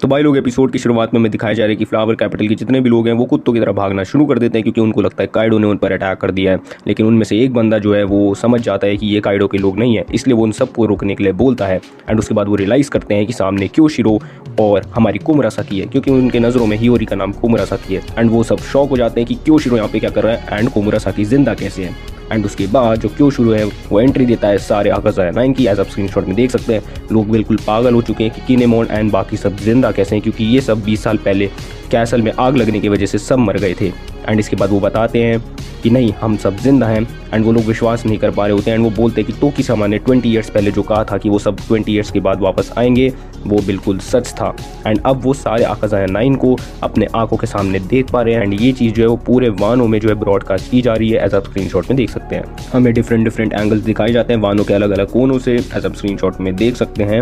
तो भाई लोग एपिसोड की शुरुआत में हमें दिखाया जा रहा है कि फ्लावर कैपिटल के जितने भी लोग हैं वो कुत्तों की तरह भागना शुरू कर देते हैं, क्योंकि उनको लगता है काइडो ने उन पर अटैक कर दिया है। लेकिन उनमें से एक बंदा जो है वो समझ जाता है कि ये काइडो के लोग नहीं है, इसलिए वो उन सबको रोकने के लिए बोलता है। एंड उसके बाद वो रियलाइज़ करते हैं कि सामने क्योशिरो और हमारी कुमुरासाकी है, क्योंकि उनके नज़रों में हियोरी का नाम कुमुरासाकी है। एंड वो सब शॉक हो जाते हैं कि क्योशिरो यहाँ पे क्या कर रहा है एंड कुमुरासाकी जिंदा कैसे है। एंड उसके बाद जो क्योशिरो है वो एंट्री देता है सारे आकाज़ाया 9 की। एज आप स्क्रीनशॉट में देख सकते हैं लोग बिल्कुल पागल हो चुके हैं कि किनेमोन एंड बाकी सब जिंदा कैसे हैं, क्योंकि ये सब 20 साल पहले कैसल में आग लगने की वजह से सब मर गए थे। एंड इसके बाद वो बताते हैं कि नहीं, हम सब जिंदा हैं। एंड वो लोग विश्वास नहीं कर पा रहे होते हैं। एंड वो बोलते हैं कि तोकी-सामा ने 20 ईयर्स पहले जो कहा था कि वो सब 20 ईयर्स के बाद वापस आएंगे, वो बिल्कुल सच था। एंड अब वो सारे आकाज़ाया 9 को अपने आंखों के सामने देख पा रहे हैं। एंड ये चीज़ जो है वो पूरे वानो में जो है ब्रॉडकास्ट की जा रही है। एज आप स्क्रीनशॉट में देख सकते हैं हमें डिफरेंट एंगल्स दिखाए जाते हैं वानो के अलग अलग कोनों से, एज आप स्क्रीनशॉट में देख सकते हैं।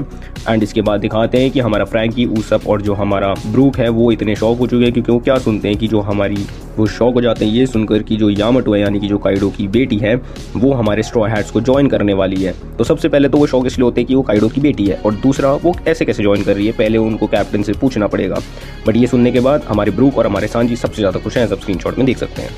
एंड इसके बाद दिखाते हैं कि हमारा फ्रैंकी, ऊसप और जो हमारा ब्रूक है वो इतने शौक हो चुके हैं, क्योंकि वो क्या सुनते हैं कि जो हमारी वो शौक हो जाते हैं ये सुनकर कि जो यामाटो है यानी कि जो काइडो की बेटी है वो हमारे स्ट्रॉ हैट्स को ज्वाइन करने वाली है। तो सबसे पहले तो वो शौक इसलिए होते हैं कि वो काइडो की बेटी है, और दूसरा वो कैसे ज्वाइन कर रही है पहले उनको कैप्टन से पूछना पड़ेगा। बट ये सुनने के बाद हमारे ब्रूक और हमारे सांजी सबसे ज़्यादा खुश हैं, सब स्क्रीनशॉट में देख सकते हैं।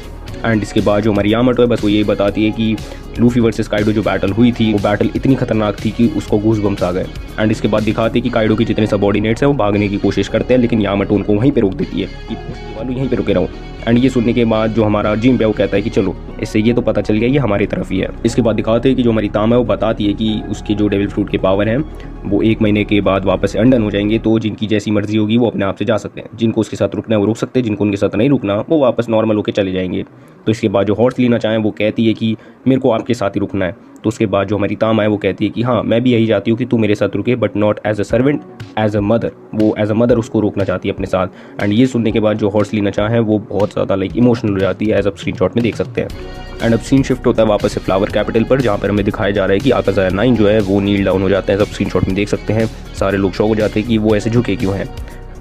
एंड इसके बाद जो हमारी यामाटो है बस वो यही बताती है कि लूफी वर्सेस काइडो जो बैटल हुई थी वो बैटल इतनी खतरनाक थी कि उसको गूज़बम्स आ गए। एंड इसके बाद दिखाते हैं कि काइडो के जितने सबऑर्डिनेट्स हैं वो भागने की कोशिश करते हैं, लेकिन यामाटो उनको वहीं पे रोक देती है कि वालों यहीं पे रुके रहो। एंड ये सुनने के बाद जो हमारा जिम है वो कहता है कि चलो, इससे ये तो पता चल गया ये हमारी तरफ ही है। इसके बाद दिखाते हैं कि जो हमारी ताम है वो बताती है कि उसके जो डेविल फ्रूट के पावर हैं वो 1 महीने के बाद वापस से अनडन हो जाएंगे, तो जिनकी जैसी मर्जी होगी वो अपने आप से जा सकते हैं। जिनको उसके साथ रुकना है वो रुक सकते हैं, जिनको उनके साथ नहीं रुकना वो वापस नॉर्मल होकर चले जाएंगे। तो इसके बाद जो हॉर्स लेना चाहें वो कहती है कि मेरे को आपके साथ ही रुकना है। तो उसके बाद जो हमारी ताम है वो कहती है कि हाँ, मैं भी यही चाहती हूँ कि तू मेरे साथ रुके, but not as a servant, as a mother. वो एज अ मदर उसको रोकना चाहती है अपने साथ। एंड ये सुनने के बाद जो हॉर्स लेना चाहें वो बहुत ज़्यादा इमोशनल हो जाती है, एज आप स्क्रीनशॉट में देख सकते हैं। एंड अब सीन शिफ्ट होता है वापस से फ्लावर कैपिटल पर, जहाँ पर हमें दिखाया जा रहा है कि आकाज़ाया 9 जो है वो नील डाउन हो जाते हैं। सब स्क्रीनशॉट में देख सकते हैं सारे लोग शॉक हो जाते हैं कि वो ऐसे झुके क्यों हैं।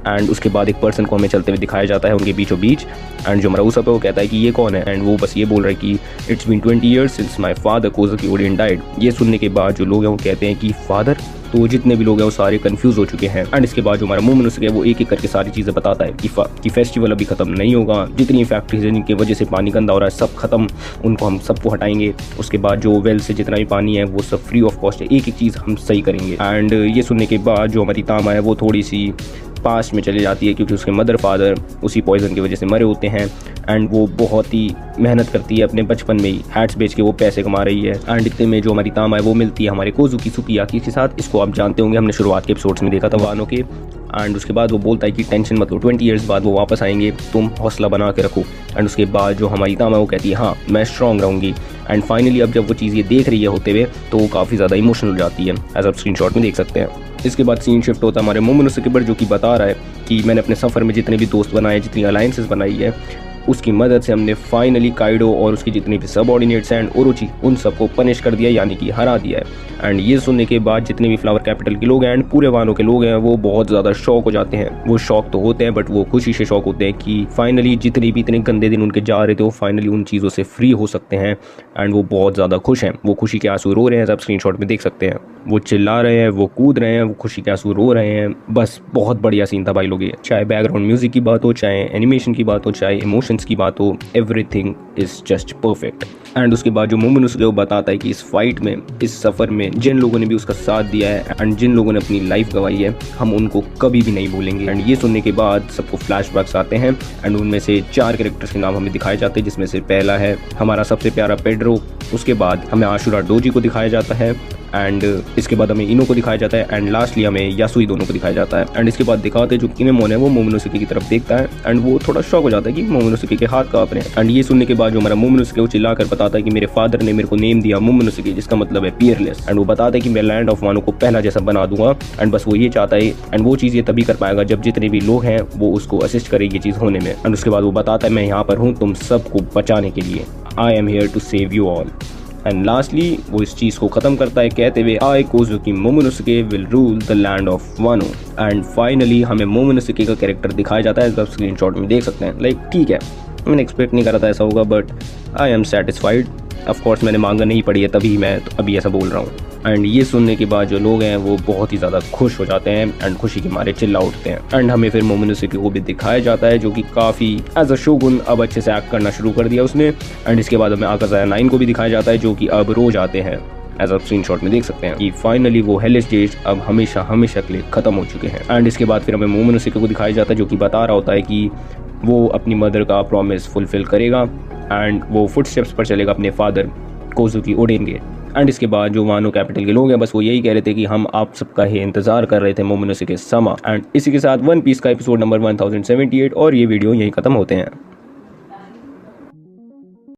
एंड उसके बाद एक पर्सन को हमें चलते हुए दिखाया जाता है उनके बीचों बीच। एंड जो हमारा ऊसप है वो कहता है कि ये कौन है। एंड वो बस ये बोल रहा है कि it's been 20 years since my father Kozuki Oden died. ये सुनने के बाद जो लोग हैं वो कहते हैं कि फादर, तो जितने भी लोग हैं वो सारे कंफ्यूज हो चुके हैं। एंड इसके बाद जो हमारा मोमोनोसुके है वो एक एक करके सारी चीज़ें बताता है कि फेस्टिवल अभी खत्म नहीं होगा, जितनी फैक्ट्रीज हैं जिनकी वजह से पानी गंदा हो रहा है सब खत्म, उनको हम सबको हटाएंगे। उसके बाद जो वेल से जितना भी पानी है वो सब फ्री ऑफ कॉस्ट है, एक एक चीज़ हम सही करेंगे। एंड ये सुनने के बाद जो हमारी तामा है वो थोड़ी सी पास्ट में चली जाती है, क्योंकि उसके मदर फादर उसी पॉइजन की वजह से मरे होते हैं। एंड वो बहुत ही मेहनत करती है अपने बचपन में ही, हैट्स बेच के वो पैसे कमा रही है। एंड इतने में जो हमारी तामा है वो मिलती है हमारे कोज़ुकी सुकियाकी के साथ। इसको आप जानते होंगे, हमने शुरुआत के एपिसोड्स में देखा था वानो के। एंड उसके बाद वो बोलता है कि टेंशन मत लो, 20 ईयर्स बाद वो वापस आएंगे, तुम हौसला बना के रखो। एंड उसके बाद जो हमारी तामा है वो कहती है हाँ मैं स्ट्रॉन्ग रहूँगी। एंड फाइनली अब जब वो चीज़ ये देख रही है होते हुए तो वो काफ़ी ज़्यादा इमोशनल हो जाती है, एज आप स्क्रीनशॉट में देख सकते हैं। इसके बाद सीन शिफ्ट होता है हमारे मोमोनोसुके पर, जो कि बता रहा है कि मैंने अपने सफ़र में जितने भी दोस्त बनाए, जितनी अलायंसेस बनाई है, उसकी मदद से हमने फाइनली काइडो और उसके जितने भी सबऑर्डिनेट्स एंड ओरोची उन सबको पनिश कर दिया, यानी कि हरा दिया है। एंड ये सुनने के बाद जितने भी फ्लावर कैपिटल के लोग हैं एंड पूरे वानो के लोग हैं वो बहुत ज़्यादा शौक हो जाते हैं। वो शौक तो होते हैं बट वो खुशी से शौक होते हैं कि फाइनली जितने भी इतने गंदे दिन उनके जा रहे थे वो फाइनली उन चीज़ों से फ्री हो सकते हैं। एंड वो बहुत ज़्यादा खुश हैं, वो खुशी के आंसू रो रहे हैं, सब स्क्रीनशॉट में देख सकते हैं। वो चिल्ला रहे हैं, वो कूद रहे हैं, वो खुशी के आंसू रो रहे हैं। बस बहुत बढ़िया सीन था भाई लोग। ये चाहे बैकग्राउंड म्यूजिक की बात हो, चाहे एनिमेशन की बात हो, चाहे इमोशंस की बात हो, everything is just perfect. And उसके बाद जो मोमोनोसुके वो बताता है कि इस फाइट में, इस सफ़र में जिन लोगों ने भी उसका साथ दिया है एंड जिन लोगों ने अपनी लाइफ गंवाई है, हम उनको कभी भी नहीं भूलेंगे। एंड ये सुनने के बाद सबको फ्लैशबैक्स आते हैं एंड उनमें से 4 कैरेक्टर्स के नाम हमें दिखाए जाते हैं, जिसमें से पहला है हमारा सबसे प्यारा पेड्रो। उसके बाद हमें आशुरा डोजी को दिखाया जाता है एंड इसके बाद हमें इनो को दिखाया जाता है एंड लास्टली हमें यासुई दोनों को दिखाया जाता है। एंड इसके बाद दिखाते हैं जो किनेमोन है वो मोमोनोसुके की तरफ देखता है एंड वो थोड़ा शॉक हो जाता है कि मोमोनोसुके के हाथ कांप रहे हैं। एंड ये सुनने के बाद जो हमारा मोमोनोसुके वो चिल्लाकर बताता है कि मेरे फादर ने मेरे को नेम दिया मोमोनोसुके, जिसका मतलब है पियरलेस। एंड वो बताता है कि मैं लैंड ऑफ वानो को पहला जैसा बना दूंगा। एंड बस वो ये चाहता है एंड वो चीज़ ये तभी कर पाएगा जब जितने भी लोग हैं वो उसको असिस्ट करें ये चीज़ होने में। एंड उसके बाद वो बताता है मैं यहाँ पर हूँ तुम सबको बचाने के लिए, I am here to save you all. And lastly वो इस चीज़ को ख़त्म करता है कहते हुए I Kozuki Momonosuke will rule the land of Wano. And finally हमें मोमोनोसुके का कैरेक्टर दिखाया जाता है, आप स्क्रीनशॉट में देख सकते हैं। ठीक है, मैंने एक्सपेक्ट नहीं करा था ऐसा होगा, but I am satisfied. Of course मैंने मांगा नहीं पड़ी है तभी मैं तो अभी ऐसा बोल रहा हूँ। एंड ये सुनने के बाद जो लोग हैं वो बहुत ही ज़्यादा खुश हो जाते हैं एंड खुशी के मारे चिल्ला उठते हैं। एंड हमें फिर मोमोनोसुके को भी दिखाया जाता है जो कि काफ़ी एज अ शोगुन अब अच्छे से एक्ट करना शुरू कर दिया उसने। एंड इसके बाद हमें आकाज़ाया 9 को भी दिखाया जाता है जो कि अब रोज आते हैं, एज आप स्क्रीनशॉट में देख सकते हैं कि फाइनली वो हेलिस डेज अब हमेशा हमेशा के लिए खत्म हो चुके हैं। एंड इसके बाद फिर हमें मोमोनोसुके को दिखाया जाता है जो कि बता रहा होता है कि वो अपनी मदर का प्रॉमिस फुलफिल करेगा एंड वो फुटस्टेप्स पर चलेगा अपने फादर कोजुकी ओडेन के। एंड इसके बाद जो वानो कैपिटल के लोग हैं बस वो यही कह रहे थे कि हम आप सबका ही इंतजार कर रहे थे मोमोनोसुके समा। एंड इसी के साथ वन पीस का एपिसोड नंबर 1078 और ये वीडियो यहीं खत्म होते हैं।